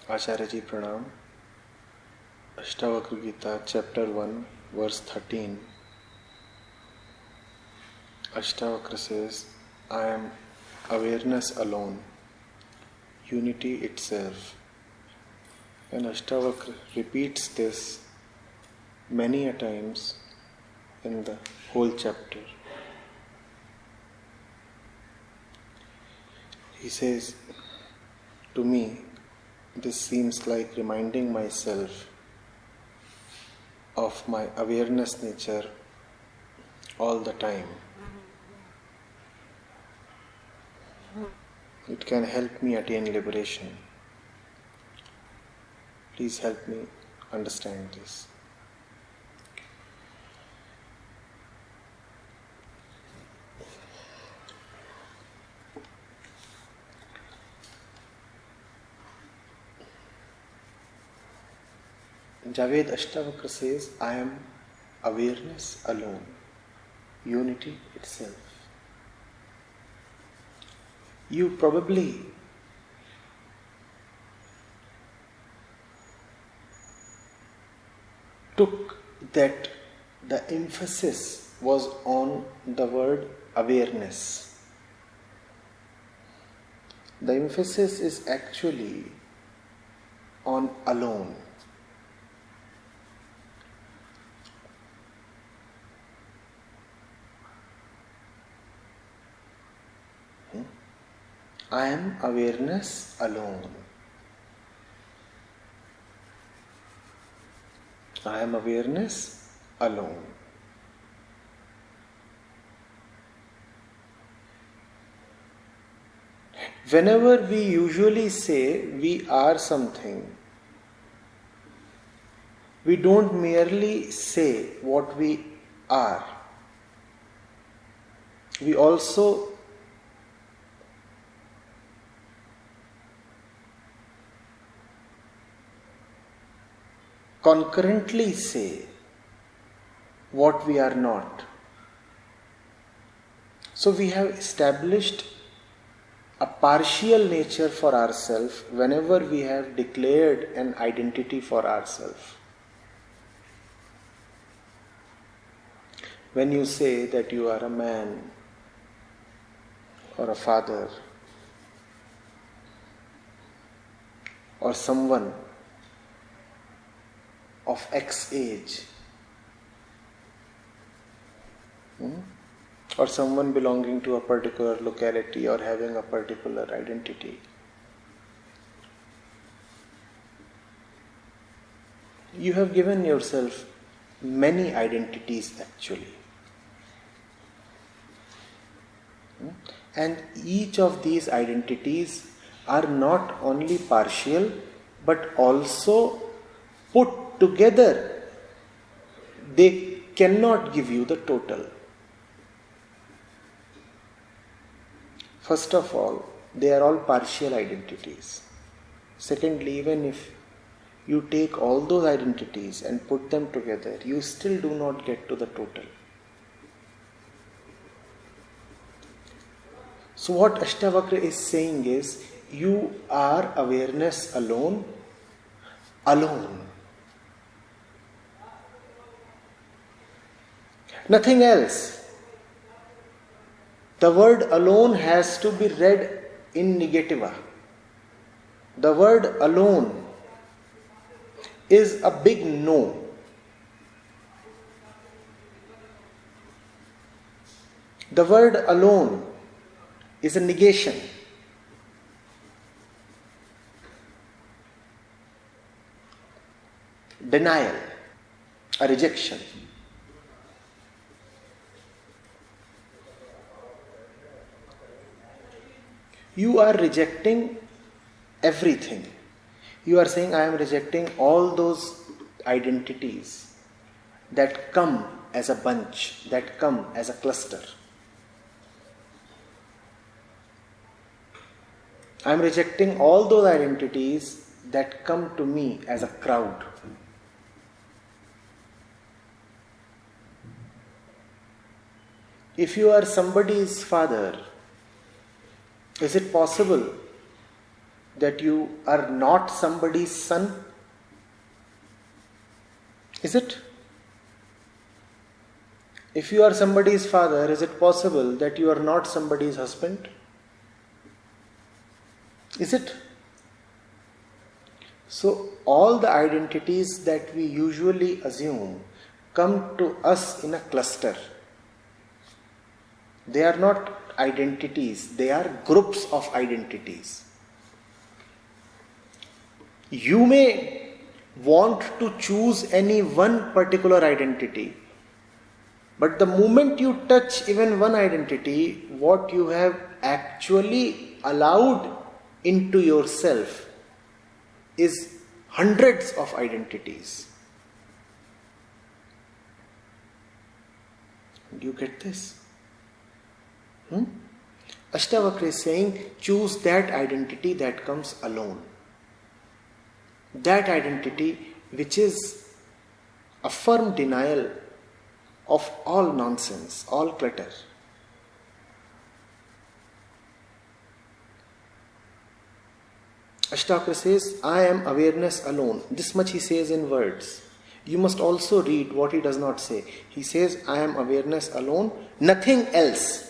Acharya Ji Pranam. Ashtavakra Gita, chapter 1, verse 13. Ashtavakra says, I am awareness alone, unity itself. And Ashtavakra repeats this many a times in the whole chapter. He says, to me, this seems like reminding myself of my awareness nature all the time. It can help me attain liberation. Please help me understand this. Javed Ashtavakra says, I am awareness alone, unity itself. You probably took that the emphasis was on the word awareness. The emphasis is actually on alone. I am awareness alone. I am awareness alone. Whenever we usually say we are something, we don't merely say what we are. We also concurrently say what we are not. So we have established a partial nature for ourselves whenever we have declared an identity for ourselves. When you say that you are a man or a father or someone of X age, or someone belonging to a particular locality or having a particular identity, you have given yourself many identities actually. And each of these identities are not only partial but also put together, they cannot give you the total. First of all, they are all partial identities. Secondly, even if you take all those identities and put them together, you still do not get to the total. So what Ashtavakra is saying is, you are awareness alone, alone. Nothing else. The word alone has to be read in negativa. The word alone is a big no. The word alone is a negation. Denial, a rejection. You are rejecting everything. You are saying, I am rejecting all those identities that come as a bunch, that come as a cluster. I am rejecting all those identities that come to me as a crowd. If you are somebody's father, is it possible that you are not somebody's son? Is it? If you are somebody's father, is it possible that you are not somebody's husband? Is it? So, all the identities that we usually assume come to us in a cluster. They are not identities, they are groups of identities. You may want to choose any one particular identity, but the moment you touch even one identity, what you have actually allowed into yourself is hundreds of identities. Do you get this? Ashtavakra is saying, choose that identity that comes alone. That identity which is a firm denial of all nonsense, all clutter. Ashtavakra says, I am awareness alone. This much he says in words. You must also read what he does not say. He says, I am awareness alone, nothing else.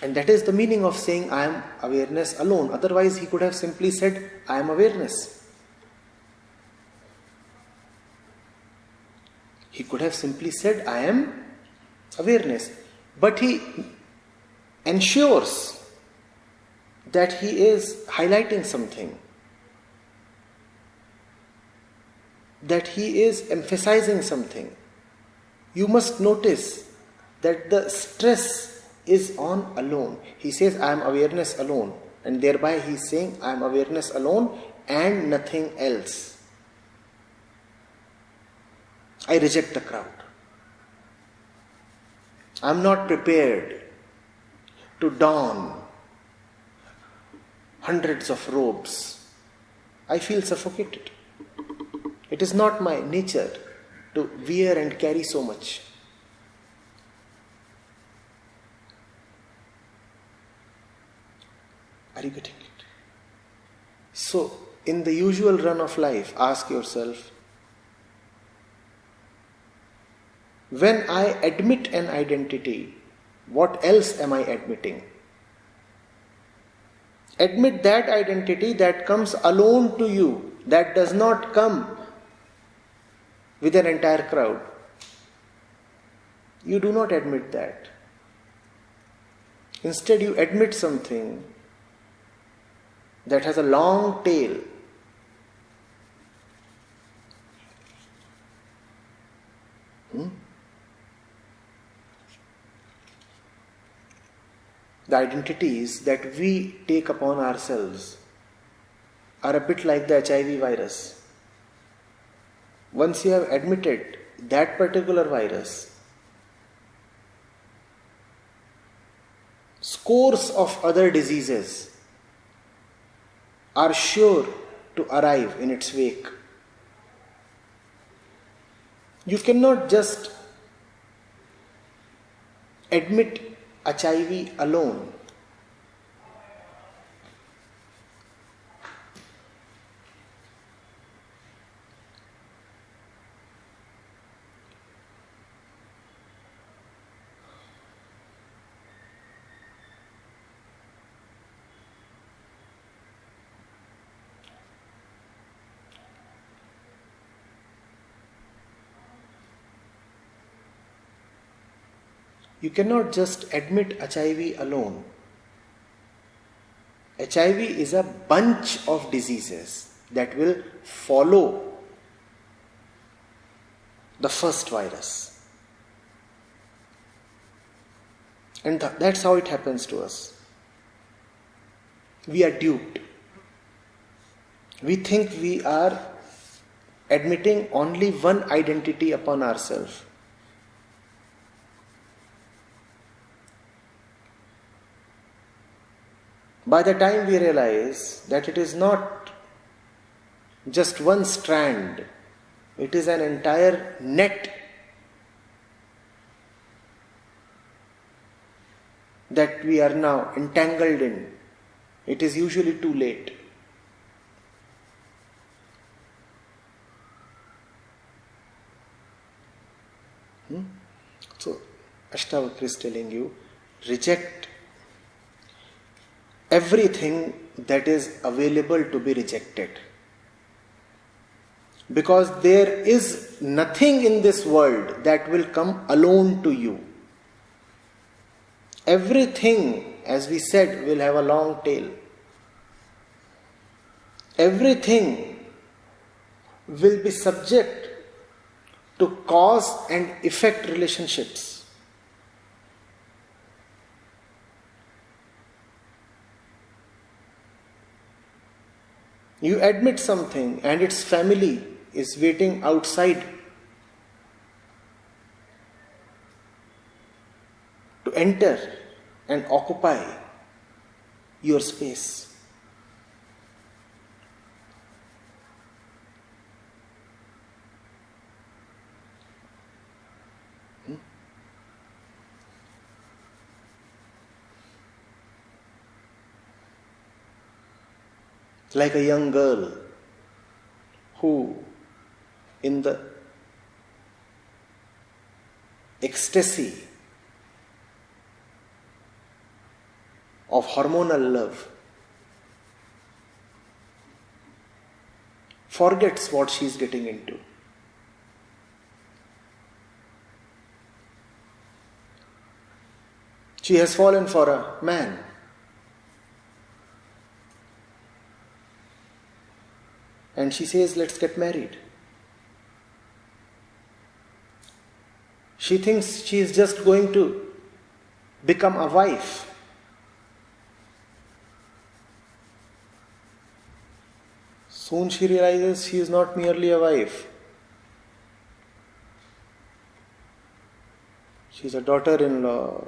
And that is the meaning of saying, I am awareness alone. Otherwise, he could have simply said, I am awareness. He could have simply said, I am awareness. But he ensures that he is highlighting something, that he is emphasizing something. You must notice that the stress is on alone. He says, I am awareness alone, and thereby he is saying, I am awareness alone and nothing else. I reject the crowd. I am not prepared to don hundreds of robes. I feel suffocated. It is not my nature to wear and carry so much. Are you getting it? So, in the usual run of life, ask yourself, when I admit an identity, what else am I admitting? Admit that identity that comes alone to you, that does not come with an entire crowd. You do not admit that. Instead, you admit something that has a long tail. The identities that we take upon ourselves are a bit like the HIV virus. Once you have admitted that particular virus, scores of other diseases are sure to arrive in its wake. You cannot just admit HIV alone. You cannot just admit HIV alone. HIV is a bunch of diseases that will follow the first virus. And that's how it happens to us. We are duped. We think we are admitting only one identity upon ourselves. By the time we realize that it is not just one strand, it is an entire net that we are now entangled in. it is usually too late. So, Ashtavakra is telling you, reject everything that is available to be rejected. Because there is nothing in this world that will come alone to you. Everything, as we said, will have a long tail. Everything will be subject to cause and effect relationships. You admit something and its family is waiting outside to enter and occupy your space. Like a young girl who, in the ecstasy of hormonal love, forgets what she is getting into. She has fallen for a man. And she says, let's get married. She thinks she is just going to become a wife. Soon she realizes she is not merely a wife. She is a daughter-in-law,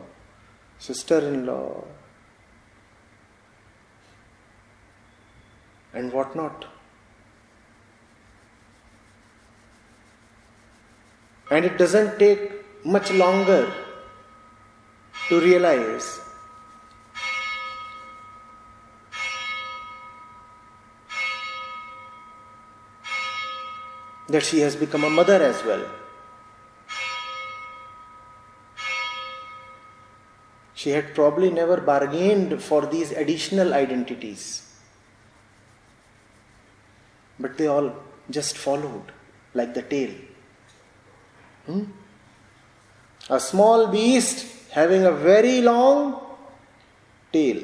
sister-in-law, and whatnot. And it doesn't take much longer to realize that she has become a mother as well. She had probably never bargained for these additional identities, but they all just followed like the tail. A small beast having a very long tail.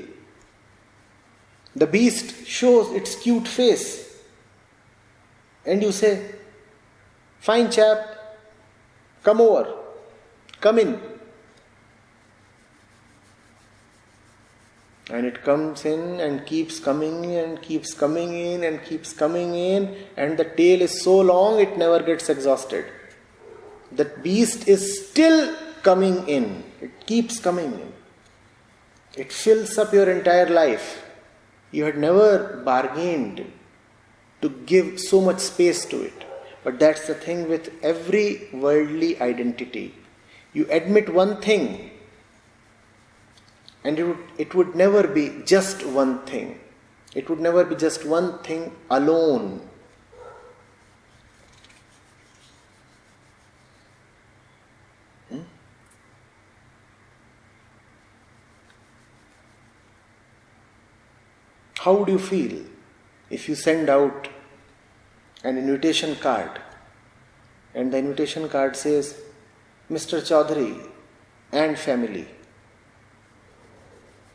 The beast shows its cute face, and you say, fine chap, come over, come in. And it comes in and keeps coming in and keeps coming in and keeps coming in, and the tail is so long it never gets exhausted. That beast is still coming in. It keeps coming in. It fills up your entire life. You had never bargained to give so much space to it. But that's the thing with every worldly identity. You admit one thing, and it would never be just one thing. It would never be just one thing alone. How would you feel if you send out an invitation card and the invitation card says, Mr. Chaudhary and family,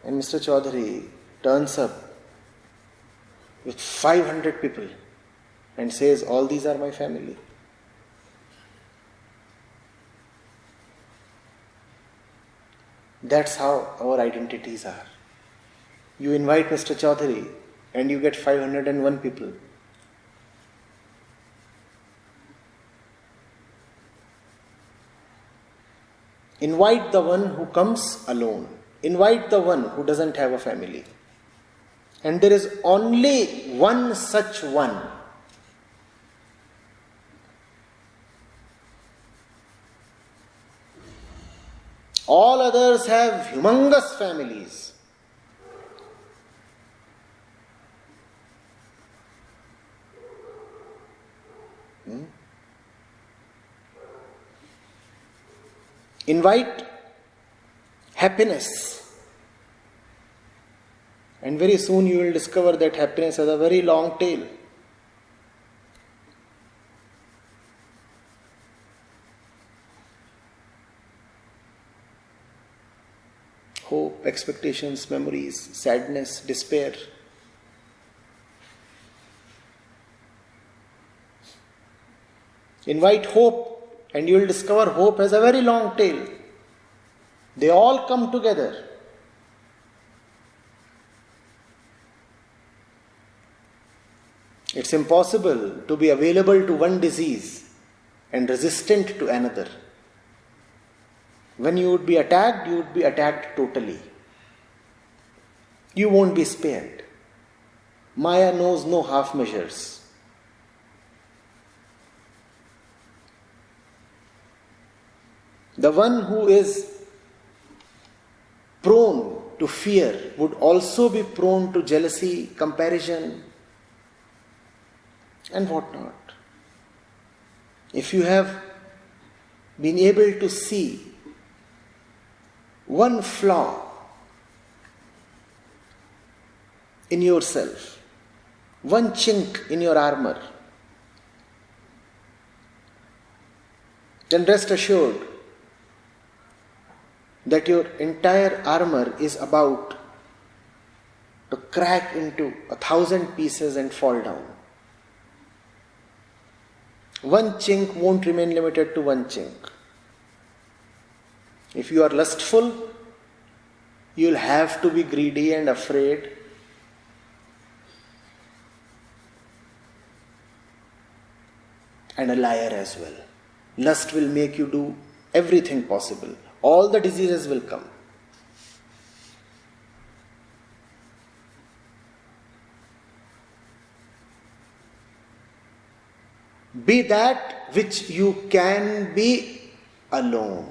and Mr. Chaudhary turns up with 500 people and says, all these are my family? That's how our identities are. You invite Mr. Chaudhary and you get 501 people. Invite the one who comes alone. Invite the one who doesn't have a family. And there is only one such one. All others have humongous families. Invite happiness. And very soon you will discover that happiness has a very long tail. Hope, expectations, memories, sadness, despair. Invite hope, and you will discover hope has a very long tail. They all come together. It's impossible to be available to one disease and resistant to another. When you would be attacked totally. You won't be spared. Maya knows no half measures. The one who is prone to fear would also be prone to jealousy, comparison, and whatnot. If you have been able to see one flaw in yourself, one chink in your armor, then rest assured that your entire armor is about to crack into 1,000 pieces and fall down. One chink won't remain limited to one chink. If you are lustful, you will have to be greedy and afraid. And a liar as well. Lust will make you do everything possible. All the diseases will come. Be that which you can be alone.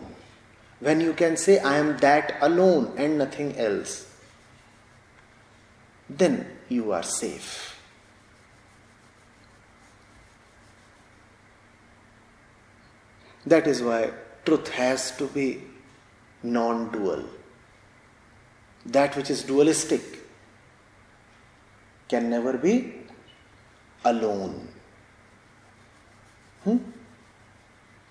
When you can say, I am that alone and nothing else, then you are safe. That is why truth has to be non-dual. That which is dualistic can never be alone.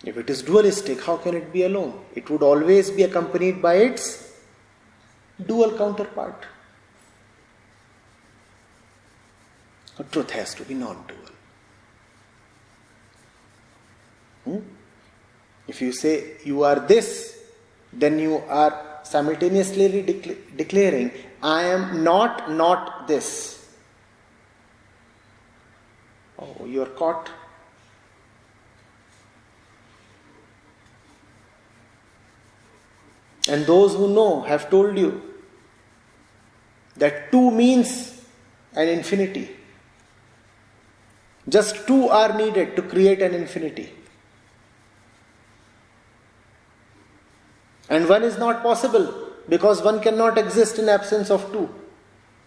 If it is dualistic, how can it be alone? It would always be accompanied by its dual counterpart. The truth has to be non-dual. If you say you are this, then you are simultaneously declaring, I am not this. Oh, you are caught. And those who know have told you that two means an infinity. Just two are needed to create an infinity. And one is not possible because one cannot exist in absence of two.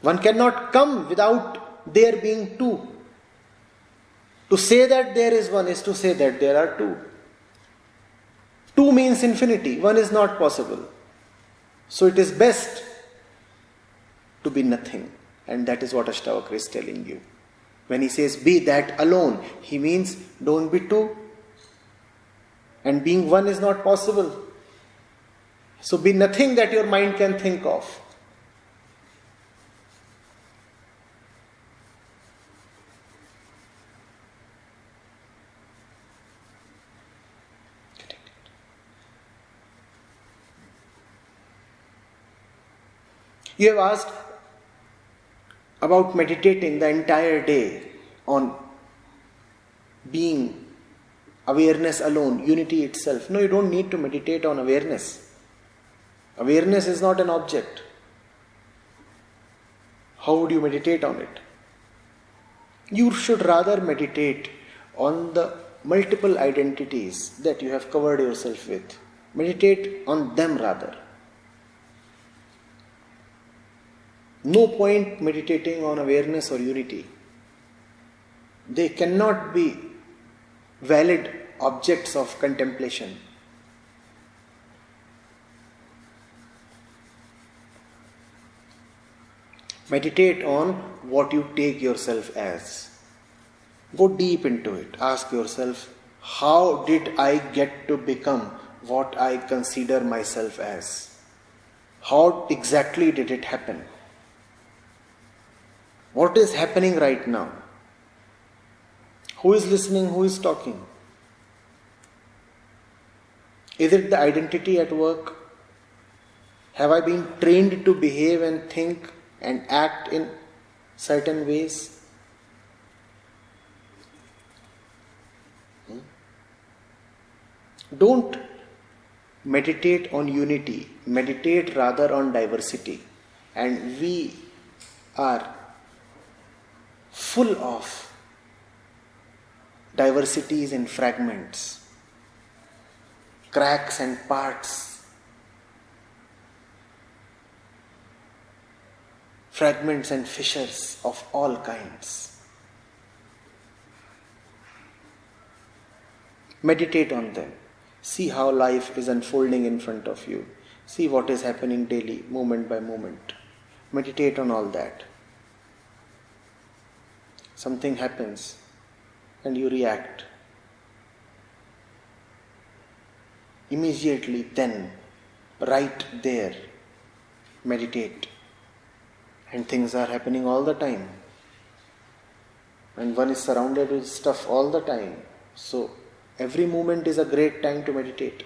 One cannot come without there being two. To say that there is one is to say that there are two. Two means infinity. One is not possible. So it is best to be nothing. And that is what Ashtavakra is telling you. When he says be that alone, he means don't be two. And being one is not possible. So be nothing that your mind can think of. You have asked about meditating the entire day on being awareness alone, unity itself. No, you don't need to meditate on awareness. Awareness is not an object. How would you meditate on it? You should rather meditate on the multiple identities that you have covered yourself with. Meditate on them rather. No point meditating on awareness or unity. They cannot be valid objects of contemplation. Meditate on what you take yourself as. Go deep into it. Ask yourself, how did I get to become what I consider myself as? How exactly did it happen? What is happening right now? Who is listening? Who is talking? Is it the identity at work? Have I been trained to behave and think and act in certain ways? Don't meditate on unity, meditate rather on diversity. And we are full of diversities and fragments, cracks and parts, fragments and fissures of all kinds. Meditate on them. See how life is unfolding in front of you. See what is happening daily, moment by moment. Meditate on all that. Something happens and you react. Immediately then, right there, meditate. And things are happening all the time. And one is surrounded with stuff all the time. So, every moment is a great time to meditate.